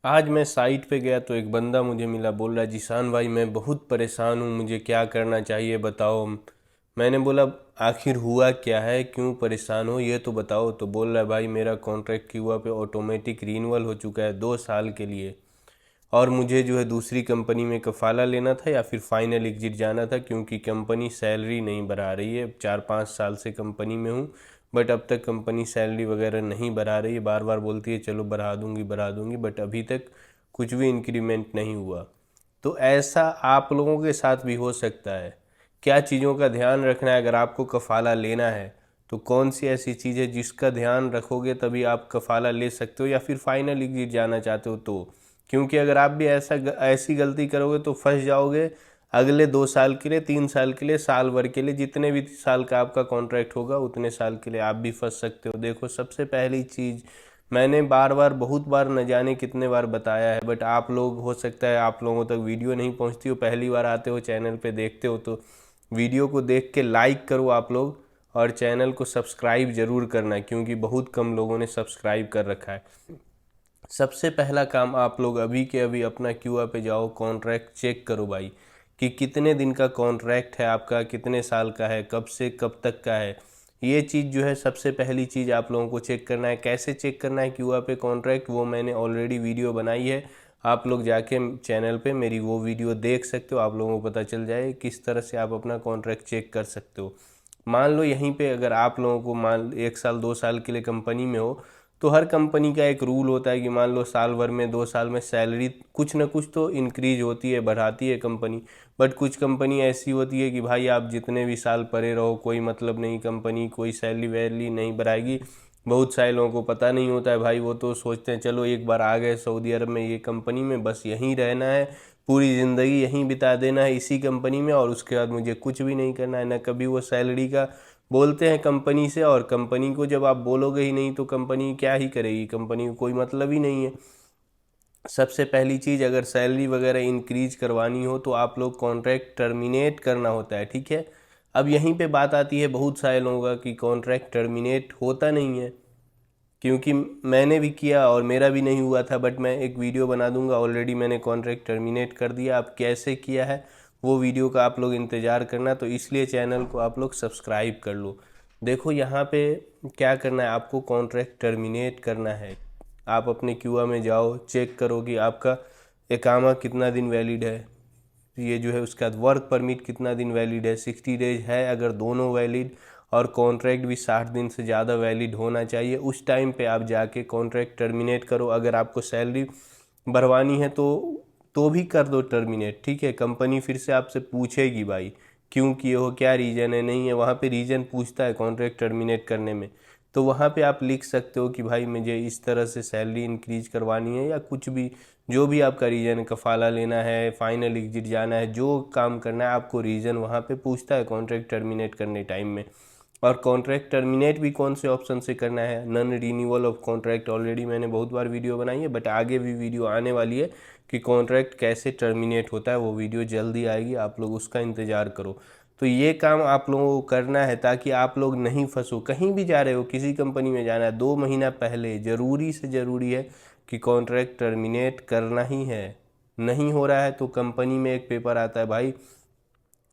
आज मैं साइट पे गया तो एक बंदा मुझे मिला, बोल रहा जिशान भाई मैं बहुत परेशान हूँ, मुझे क्या करना चाहिए बताओ। मैंने बोला आखिर हुआ क्या है, क्यों परेशान हो ये तो बताओ। तो बोल रहा है भाई मेरा कॉन्ट्रैक्ट क्यूआ पे ऑटोमेटिक रीन्यूअल हो चुका है 2 साल के लिए, और मुझे जो है दूसरी कंपनी में कफ़ाला लेना था या फिर फाइनल एग्जिट जाना था, क्योंकि कंपनी सैलरी नहीं बढ़ा रही है। 4-5 साल से कंपनी में हूँ, बट अब तक कंपनी सैलरी वगैरह नहीं बढ़ा रही है। बार बार बोलती है चलो बढ़ा दूंगी, बट अभी तक कुछ भी इंक्रीमेंट नहीं हुआ। तो ऐसा आप लोगों के साथ भी हो सकता है। क्या चीज़ों का ध्यान रखना है अगर आपको कफ़ाला लेना है? तो कौन सी ऐसी चीज़ है जिसका ध्यान रखोगे तभी आप कफ़ाला ले सकते हो, या फिर फाइनल एग्जिट जाना चाहते हो तो? क्योंकि अगर आप भी ऐसी गलती करोगे तो फंस जाओगे। अगले 2 साल के लिए, 3 साल के लिए, साल भर के लिए, जितने भी साल का आपका कॉन्ट्रैक्ट होगा उतने साल के लिए आप भी फंस सकते हो। देखो, सबसे पहली चीज़ मैंने बार बार बहुत बार न जाने कितने बार बताया है, बट आप लोग, हो सकता है आप लोगों तक वीडियो नहीं पहुंचती हो, पहली बार आते हो चैनल पे देखते हो, तो वीडियो को देख के लाइक करो आप लोग, और चैनल को सब्सक्राइब ज़रूर करना, क्योंकि बहुत कम लोगों ने सब्सक्राइब कर रखा है। सबसे पहला काम, आप लोग अभी के अभी अपना क्यूआ पे जाओ, कॉन्ट्रैक्ट चेक करो भाई, कि कितने दिन का कॉन्ट्रैक्ट है आपका, कितने साल का है, कब से कब तक का है। ये चीज़ जो है सबसे पहली चीज़ आप लोगों को चेक करना है। कैसे चेक करना है क्यूआ पे कॉन्ट्रैक्ट, वो मैंने ऑलरेडी वीडियो बनाई है। आप लोग जाके चैनल पे मेरी वो वीडियो देख सकते हो, आप लोगों को पता चल जाए किस तरह से आप अपना कॉन्ट्रैक्ट चेक कर सकते हो। मान लो यहीं पे अगर आप लोगों को, मान 1 साल 2 साल के लिए कंपनी में हो, तो हर कंपनी का एक रूल होता है कि मान लो साल भर में, 2 साल में सैलरी कुछ ना कुछ तो इंक्रीज होती है, बढ़ाती है कंपनी। बट कुछ कंपनी ऐसी होती है कि भाई आप जितने भी साल पड़े रहो कोई मतलब नहीं, कंपनी कोई सैलरी वैलरी नहीं बढ़ाएगी। बहुत सारे लोगों को पता नहीं होता है भाई, वो तो सोचते हैं चलो एक बार आ गए सऊदी अरब में, ये कंपनी में बस यहीं रहना है, पूरी ज़िंदगी यहीं बिता देना है इसी कंपनी में, और उसके बाद मुझे कुछ भी नहीं करना है। ना कभी वो सैलरी का बोलते हैं कंपनी से, और कंपनी को जब आप बोलोगे ही नहीं तो कंपनी क्या ही करेगी, कंपनी को कोई मतलब ही नहीं है। सबसे पहली चीज़, अगर सैलरी वगैरह इंक्रीज करवानी हो तो आप लोग कॉन्ट्रैक्ट टर्मिनेट करना होता है, ठीक है। अब यहीं पे बात आती है बहुत सारे लोगों का कि कॉन्ट्रैक्ट टर्मिनेट होता नहीं है, क्योंकि मैंने भी किया और मेरा भी नहीं हुआ था, बट मैं एक वीडियो बना दूंगा, ऑलरेडी मैंने कॉन्ट्रैक्ट टर्मिनेट कर दिया। अब कैसे किया है वो वीडियो का आप लोग इंतज़ार करना, तो इसलिए चैनल को आप लोग सब्सक्राइब कर लो। देखो यहाँ पे क्या करना है, आपको कॉन्ट्रैक्ट टर्मिनेट करना है। आप अपने क्यूआ में जाओ, चेक करो कि आपका एकामा कितना दिन वैलिड है, ये जो है उसके बाद वर्क परमिट कितना दिन वैलिड है, 60 डेज है अगर दोनों वैलिड, और कॉन्ट्रैक्ट भी 60 दिन से ज़्यादा वैलिड होना चाहिए। उस टाइम पे आप जाके कॉन्ट्रैक्ट टर्मिनेट करो। अगर आपको सैलरी बढ़वानी है तो भी कर दो टर्मिनेट, ठीक है। कंपनी फिर से आपसे पूछेगी भाई क्यों किए हो, क्या रीज़न है, नहीं है, वहाँ पे रीज़न पूछता है कॉन्ट्रैक्ट टर्मिनेट करने में। तो वहाँ पे आप लिख सकते हो कि भाई मुझे इस तरह से सैलरी इंक्रीज करवानी है, या कुछ भी, जो भी आपका रीज़न है, कफ़ाला लेना है, फाइनल एग्जिट जाना है, जो काम करना है आपको, रीज़न वहाँ पे पूछता है कॉन्ट्रैक्ट टर्मिनेट करने टाइम में। और कॉन्ट्रैक्ट टर्मिनेट भी कौन से ऑप्शन से करना है, non renewal of contract, already मैंने बहुत बार वीडियो बनाई है, बट आगे भी वीडियो आने वाली है कि कॉन्ट्रैक्ट कैसे टर्मिनेट होता है, वो वीडियो जल्दी आएगी, आप लोग उसका इंतज़ार करो। तो ये काम आप लोगों को करना है ताकि आप लोग नहीं फंसो। कहीं भी जा रहे हो, किसी कंपनी में जाना है, 2 महीना पहले ज़रूरी से ज़रूरी है कि कॉन्ट्रैक्ट टर्मिनेट करना ही है। नहीं हो रहा है तो कंपनी में एक पेपर आता है भाई,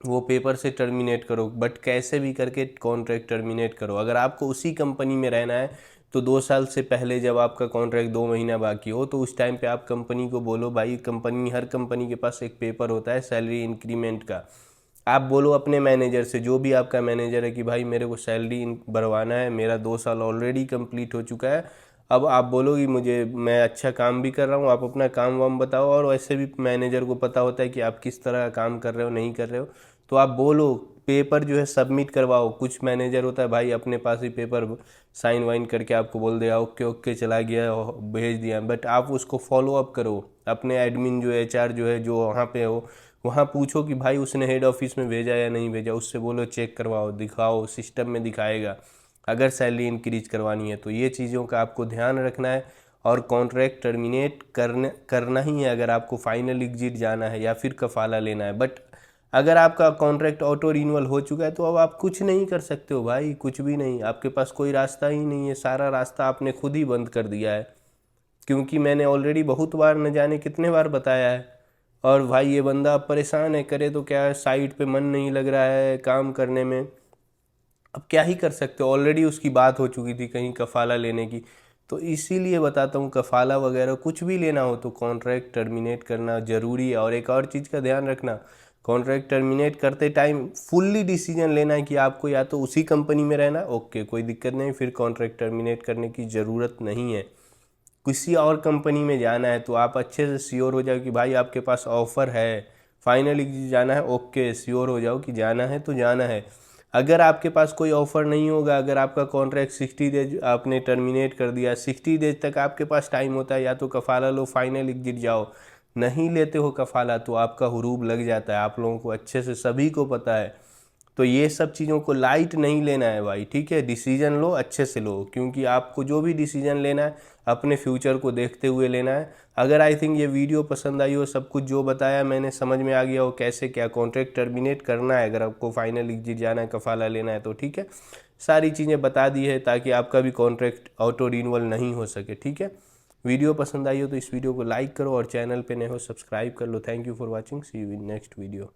वो पेपर से टर्मिनेट करो, बट कैसे भी करके कॉन्ट्रैक्ट टर्मिनेट करो। अगर आपको उसी कंपनी में रहना है तो 2 साल से पहले जब आपका कॉन्ट्रैक्ट 2 महीना बाकी हो, तो उस टाइम पे आप कंपनी को बोलो, भाई कंपनी, हर कंपनी के पास एक पेपर होता है सैलरी इंक्रीमेंट का। आप बोलो अपने मैनेजर से, जो भी आपका मैनेजर है, कि भाई मेरे को सैलरी बढ़वाना है, मेरा 2 साल ऑलरेडी कंप्लीट हो चुका है। अब आप बोलो कि मुझे, मैं अच्छा काम भी कर रहा हूँ, आप अपना काम वाम बताओ, और वैसे भी मैनेजर को पता होता है कि आप किस तरह का काम कर रहे हो, नहीं कर रहे हो। तो आप बोलो, पेपर जो है सबमिट करवाओ। कुछ मैनेजर होता है भाई अपने पास ही पेपर साइन वाइन करके आपको बोल देगा ओके ओके चला गया, भेज दिया, बट आप उसको फॉलो अप करो। अपने एडमिन जो एचआर जो है, जो वहाँ पे हो, वहाँ पूछो कि भाई उसने हेड ऑफिस में भेजा या नहीं भेजा, उससे बोलो चेक करवाओ, दिखाओ, सिस्टम में दिखाएगा अगर सैलरी इंक्रीज करवानी है। तो ये चीज़ों का आपको ध्यान रखना है, और कॉन्ट्रैक्ट टर्मिनेट करना ही है अगर आपको फाइनल एग्जिट जाना है या फिर कफाला लेना है। बट अगर आपका कॉन्ट्रैक्ट ऑटो रिन्यूअल हो चुका है तो अब आप कुछ नहीं कर सकते हो भाई, कुछ भी नहीं, आपके पास कोई रास्ता ही नहीं है, सारा रास्ता आपने खुद ही बंद कर दिया है। क्योंकि मैंने ऑलरेडी बहुत बार न जाने कितने बार बताया है। और भाई ये बंदा अब परेशान है, करे तो क्या, साइट पे मन नहीं लग रहा है काम करने में। अब क्या ही कर सकते हो, ऑलरेडी उसकी बात हो चुकी थी कहीं कफ़ाला लेने की। तो इसीलिए बताता हूँ, कफ़ाला वगैरह कुछ भी लेना हो तो कॉन्ट्रैक्ट टर्मिनेट करना ज़रूरी है। और एक और चीज़ का ध्यान रखना, कॉन्ट्रैक्ट टर्मिनेट करते टाइम फुल्ली डिसीजन लेना है कि आपको या तो उसी कंपनी में रहना, ओके कोई दिक्कत नहीं, फिर कॉन्ट्रैक्ट टर्मिनेट करने की ज़रूरत नहीं है। किसी और कंपनी में जाना है तो आप अच्छे से श्योर हो जाओ कि भाई आपके पास ऑफ़र है, फाइनली जाना है, ओके श्योर हो जाओ कि जाना है तो जाना है। अगर आपके पास कोई ऑफ़र नहीं होगा, अगर आपका कॉन्ट्रैक्ट 60 डेज आपने टर्मिनेट कर दिया, 60 डेज तक आपके पास टाइम होता है, या तो कफ़ाला लो, फाइनल एग्जिट जाओ। नहीं लेते हो कफ़ाला तो आपका हुरूब लग जाता है, आप लोगों को अच्छे से सभी को पता है। तो ये सब चीज़ों को लाइट नहीं लेना है भाई, ठीक है। डिसीजन लो, अच्छे से लो, क्योंकि आपको जो भी डिसीजन लेना है अपने फ्यूचर को देखते हुए लेना है। अगर आई थिंक ये वीडियो पसंद आई हो, सब कुछ जो बताया मैंने समझ में आ गया हो कैसे क्या कॉन्ट्रैक्ट टर्मिनेट करना है, अगर आपको फाइनल एग्जिट जाना है, कफ़ाला लेना है तो ठीक है। सारी चीज़ें बता दी है ताकि आपका भी कॉन्ट्रैक्ट ऑटो रिन्यूअल नहीं हो सके, ठीक है। वीडियो पसंद आई हो तो इस वीडियो को लाइक करो और चैनल पे नए हो सब्सक्राइब कर लो। Thank you for watching, see you in next video.